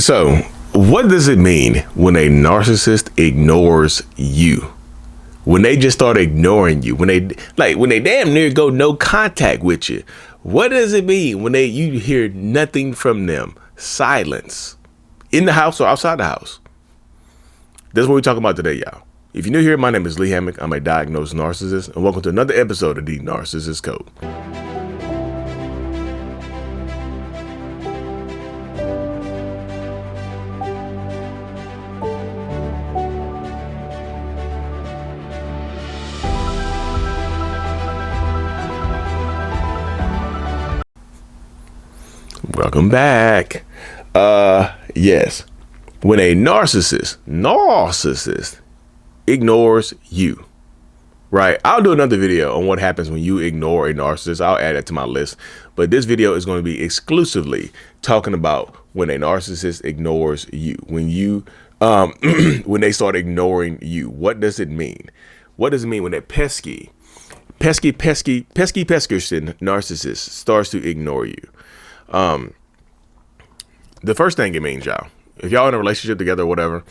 So, what does it mean when a narcissist ignores you? When they just start ignoring you, when they damn near go no contact with you. What does it mean when you hear nothing from them? Silence. In the house or outside the house? That's what we're talking about today, y'all. If you're new here, my name is Lee Hammock. I'm a diagnosed narcissist, and welcome to another episode of the Narcissist Code. Welcome back. Yes. When a narcissist ignores you, right? I'll do another video on what happens when you ignore a narcissist. I'll add it to my list. But this video is going to be exclusively talking about when a narcissist ignores you. When you, when they start ignoring you, what does it mean? What does it mean when a pesky narcissist starts to ignore you? The first thing it means, y'all, if y'all in a relationship together or whatever,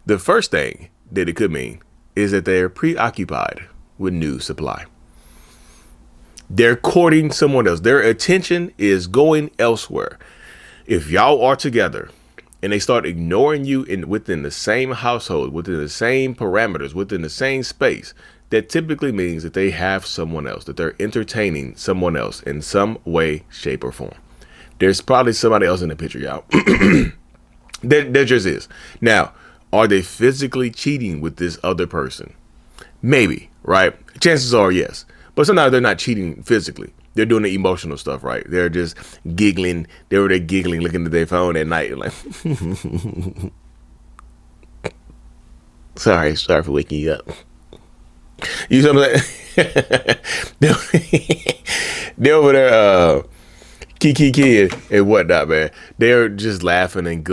the first thing that it could mean is that they're preoccupied with new supply. They're courting someone else. Their attention is going elsewhere. If y'all are together and they start ignoring you within the same household, within the same parameters, within the same space, that typically means that they have someone else, that they're entertaining someone else in some way, shape, or form. There's probably somebody else in the picture, y'all. There just is. Now, are they physically cheating with this other person? Maybe, right? Chances are yes. But sometimes they're not cheating physically. They're doing the emotional stuff, right? They're just giggling. They're giggling, looking at their phone at night. Like, sorry for waking you up. You know what I'm saying? They're over there, kiki and whatnot, man. They're just laughing and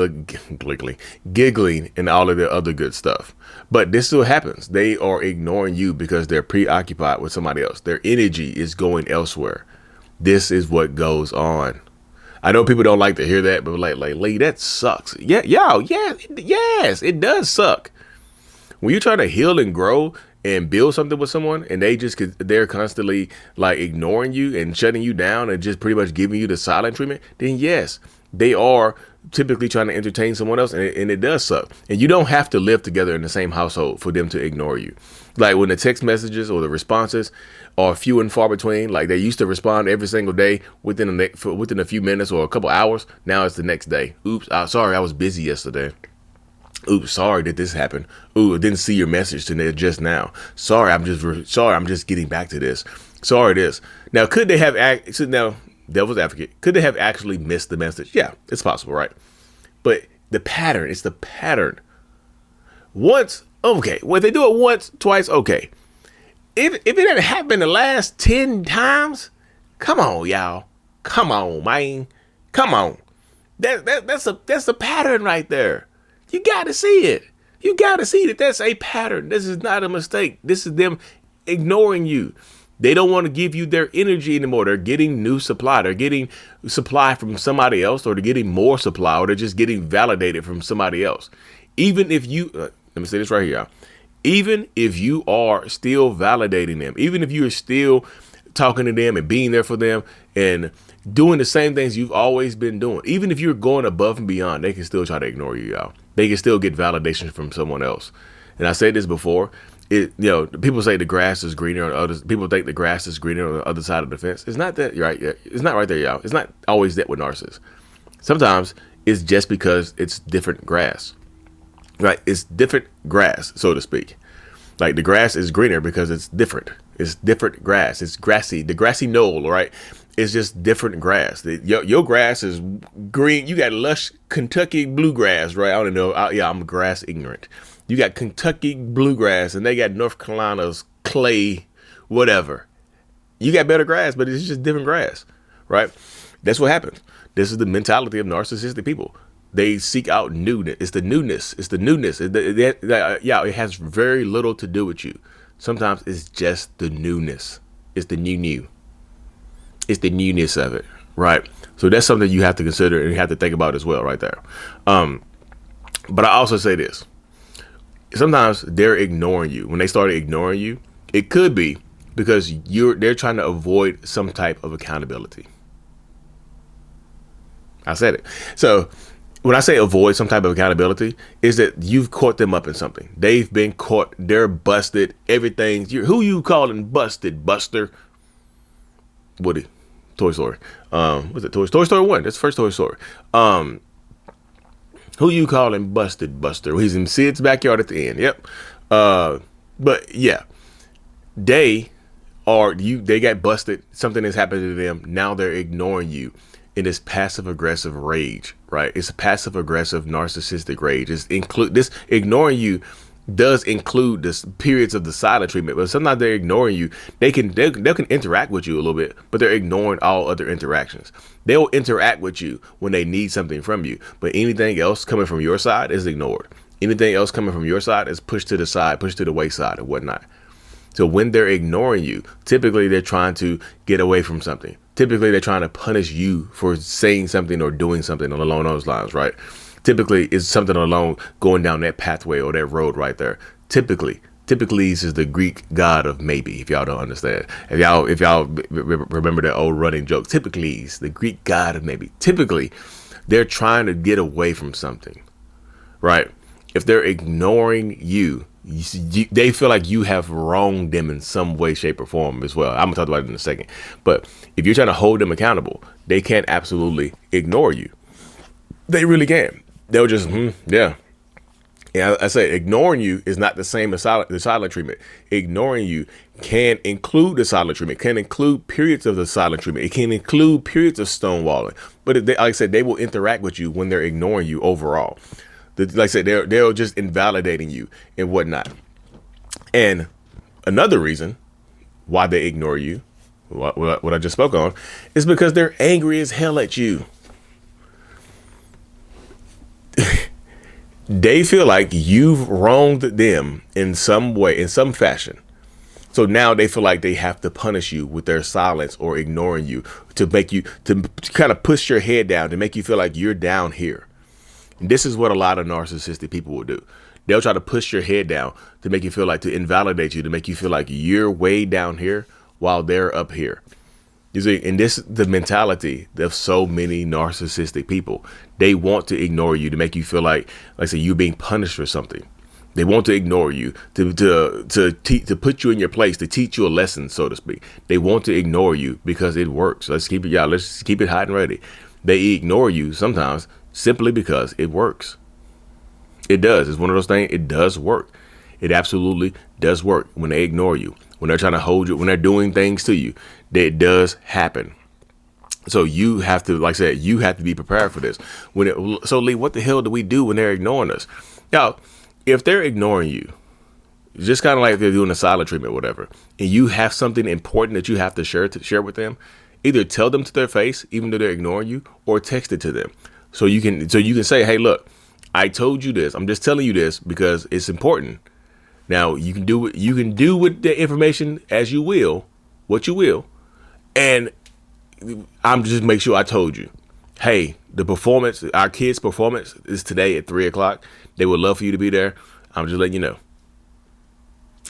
giggling and all of their other good stuff. But this still happens. They are ignoring you because they're preoccupied with somebody else. Their energy is going elsewhere. This is what goes on. I know people don't like to hear that, but like, Lee, that sucks. Yes, it does suck. When you're trying to heal and grow and build something with someone and they're constantly like ignoring you and shutting you down and just pretty much giving you the silent treatment, then yes, they are typically trying to entertain someone else, and it does suck. And you don't have to live together in the same household for them to ignore you. Like when the text messages or the responses are few and far between, like they used to respond every single day within a few minutes or a couple hours. Now it's the next day. Oops, sorry, I was busy yesterday. Oops, sorry that this happened. Ooh, I didn't see your message today just now. Sorry, I'm just getting back to this. Sorry, this. Now, could they have devil's advocate, could they have actually missed the message? Yeah, it's possible, right? But it's the pattern. Once, okay. Well, if they do it once, twice, okay. If it had happened the last 10 times, come on, y'all. Come on, man. Come on. That's a pattern right there. You got to see it. You got to see that that's a pattern. This is not a mistake. This is them ignoring you. They don't want to give you their energy anymore. They're getting new supply. They're getting supply from somebody else, or they're getting more supply, or they're just getting validated from somebody else. Even if you, let me say this right here, y'all. Even if you are still validating them, even if you're still talking to them and being there for them and doing the same things you've always been doing, even if you're going above and beyond, they can still try to ignore you, y'all. They can still get validation from someone else. And I said this before, people say the grass is greener on others. People think the grass is greener on the other side of the fence. It's not that, right? It's not right there, y'all. It's not always that with narcissists. Sometimes it's just because it's different grass, right? It's different grass, so to speak. Like the grass is greener because it's different. It's different grass. It's grassy. The grassy knoll, right? It's just different grass. Your grass is green. You got lush Kentucky bluegrass, right? I don't know. I'm grass ignorant. You got Kentucky bluegrass, and they got North Carolina's clay, whatever. You got better grass, but it's just different grass, right? That's what happens. This is the mentality of narcissistic people. They seek out newness. It's the newness. It's the newness. It has very little to do with you. Sometimes it's just the newness. It's the new. It's the newness of it, right? So that's something you have to consider and you have to think about as well, right there. But I also say this: sometimes they're ignoring you. When they started ignoring you, it could be because they're trying to avoid some type of accountability. I said it. So when I say avoid some type of accountability, is that you've caught them up in something. They've been caught. They're busted. Everything. Who you calling busted, Buster? Woody. Toy Story. What's it? Toy Story 1. That's the first Toy Story. Who you calling busted, Buster? He's in Sid's backyard at the end. Yep. But yeah, they got busted. Something has happened to them. Now they're ignoring you in this passive aggressive rage, right? It's a passive aggressive narcissistic rage. This ignoring you does include this periods of the silent treatment, but sometimes they're ignoring you. They can interact with you a little bit, but they're ignoring all other interactions. They'll interact with you when they need something from you, but anything else coming from your side is ignored. Anything else coming from your side is pushed to the side, pushed to the wayside and whatnot. So when they're ignoring you, typically they're trying to get away from something. Typically they're trying to punish you for saying something or doing something along those lines, right? Typically it's something along going down that pathway or that road right there. Typically is the Greek god of maybe, if y'all don't understand. If y'all remember that old running joke, typically is the Greek god of maybe. Typically they're trying to get away from something, right? If they're ignoring you, they feel like you have wronged them in some way, shape, or form as well. I'm gonna talk about it in a second. But if you're trying to hold them accountable, they can't absolutely ignore you. They really can. They'll just, yeah. Yeah, I say ignoring you is not the same as the silent treatment. Ignoring you can include the silent treatment, can include periods of the silent treatment. It can include periods of stonewalling. But like I said, they will interact with you when they're ignoring you overall. Like I said, they're just invalidating you and whatnot. And another reason why they ignore you, what I just spoke on, is because they're angry as hell at you. They feel like you've wronged them in some way, in some fashion. So now they feel like they have to punish you with their silence or ignoring you to make you, to kind of push your head down, to make you feel like you're down here. This is what a lot of narcissistic people will do. They'll try to push your head down to make you feel like, to invalidate you, to make you feel like you're way down here while they're up here. You see, and this is the mentality of so many narcissistic people. They want to ignore you to make you feel like I say, you're being punished for something. They want to ignore you to put you in your place, to teach you a lesson, so to speak. They want to ignore you because it works. Let's keep it hot and ready. They ignore you sometimes simply because it works. It does. It's one of those things. It does work. It absolutely does work when they ignore you, when they're trying to hold you, when they're doing things to you. That does happen. So you have to, like I said, you have to be prepared for this. So Lee, what the hell do we do when they're ignoring us? Now, if they're ignoring you, just kind of like they're doing a silent treatment or whatever, and you have something important that you have to share with them, either tell them to their face, even though they're ignoring you, or text it to them. So you can say, hey, look, I told you this. I'm just telling you this because it's important. Now you can do with the information as you will, what you will. And I'm just make sure I told you, hey, our kids' performance is today at 3:00. They would love for you to be there. I'm just letting you know.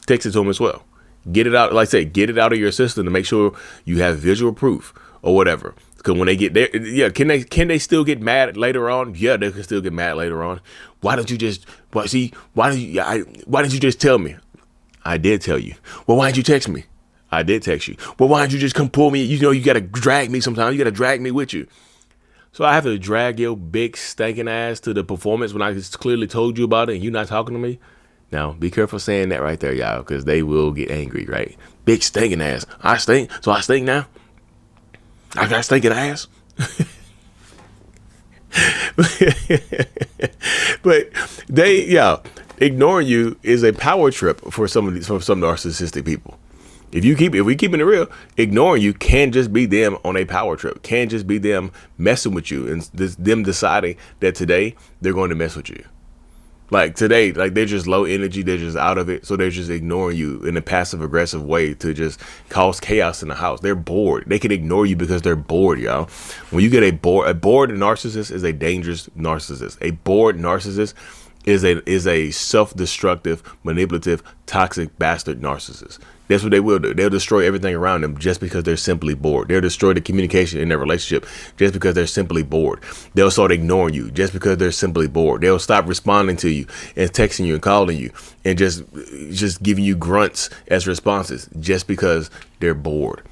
Text it to them as well. Get it out. Like I say, get it out of your system to make sure you have visual proof or whatever. Because when they get there, yeah, can they still get mad later on? Yeah, they can still get mad later on. Why didn't you just tell me? I did tell you. Well, why didn't you text me? I did text you. Well, why didn't you just come pull me? You know, you got to drag me sometimes. You got to drag me with you. So I have to drag your big stinking ass to the performance when I just clearly told you about it and you not talking to me? Now, be careful saying that right there, y'all, because they will get angry, right? Big stinking ass. I stink, so I stink now? I got stinking ass? But ignoring you is a power trip for some narcissistic people. If we keep it real, ignoring you can just be them on a power trip. Can just be them messing with you and them deciding that today they're going to mess with you. Like today, like they're just low energy, they're just out of it, so they're just ignoring you in a passive aggressive way to just cause chaos in the house. They're bored. They can ignore you because they're bored, y'all. When you get a bored narcissist is a dangerous narcissist. A bored narcissist is a self-destructive, manipulative, toxic bastard narcissist. That's what they will do. They'll destroy everything around them just because they're simply bored. They'll destroy the communication in their relationship just because they're simply bored. They'll start ignoring you just because they're simply bored. They'll stop responding to you and texting you and calling you and just giving you grunts as responses just because they're bored.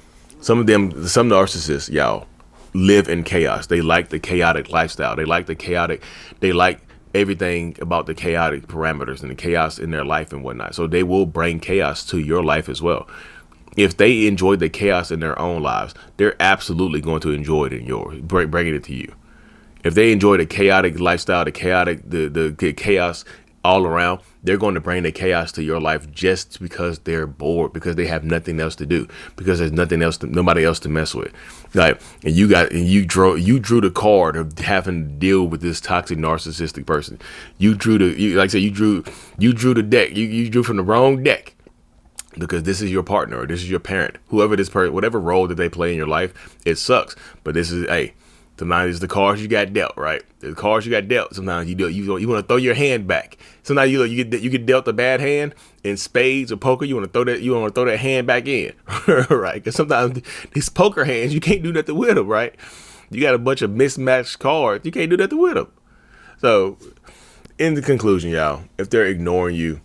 Some narcissists, y'all, live in chaos. They like the chaotic lifestyle. They like everything about the chaotic parameters and the chaos in their life and whatnot. So they will bring chaos to your life as well. If they enjoy the chaos in their own lives, they're absolutely going to enjoy it in yours, bringing it to you. If they enjoy the chaotic lifestyle, the chaos all around, they're going to bring the chaos to your life just because they're bored, because they have nothing else to do, because there's nobody else to mess with. Like, and you drew the card of having to deal with this toxic narcissistic person. You drew the deck. You drew from the wrong deck, because this is your partner or this is your parent, whoever this person, whatever role that they play in your life. It sucks, but this is sometimes it's the cards you got dealt, right? The cards you got dealt. Sometimes you want to throw your hand back. Sometimes you get dealt a bad hand in spades or poker. You want to throw that hand back in, right? Because sometimes these poker hands, you can't do nothing with them, right? You got a bunch of mismatched cards. You can't do nothing with them. So, in the conclusion, y'all, if they're ignoring you,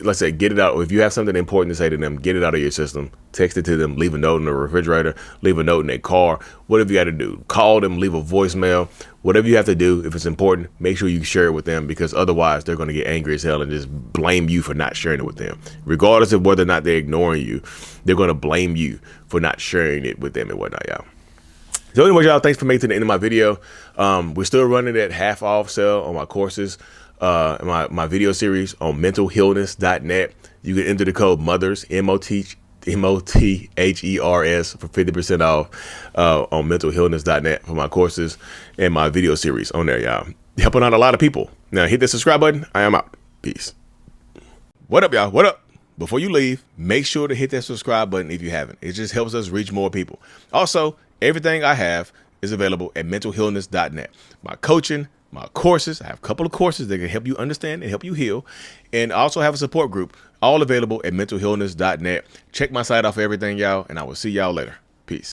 let's say, get it out. If you have something important to say to them, get it out of your system. Text it to them. Leave a note in the refrigerator. Leave a note in their car. Whatever you got to do. Call them. Leave a voicemail. Whatever you have to do. If it's important, make sure you share it with them, because otherwise they're going to get angry as hell and just blame you for not sharing it with them. Regardless of whether or not they're ignoring you, they're going to blame you for not sharing it with them and whatnot, y'all. So anyway, y'all, thanks for making it to the end of my video. We're still running that half off sale on my courses. My video series on mentalhealness.net. You can enter the code MOTHERS, MOTHERS, for 50% off on mentalhealness.net for my courses and my video series on there, y'all. Helping out a lot of people. Now hit the subscribe button. I am out. Peace. What up, y'all? What up? Before you leave, make sure to hit that subscribe button if you haven't. It just helps us reach more people. Also, everything I have is available at mentalhealness.net. My coaching, my courses. I have a couple of courses that can help you understand and help you heal. And I also have a support group, all available at mentalhealness.net. Check my site out for everything, y'all, and I will see y'all later.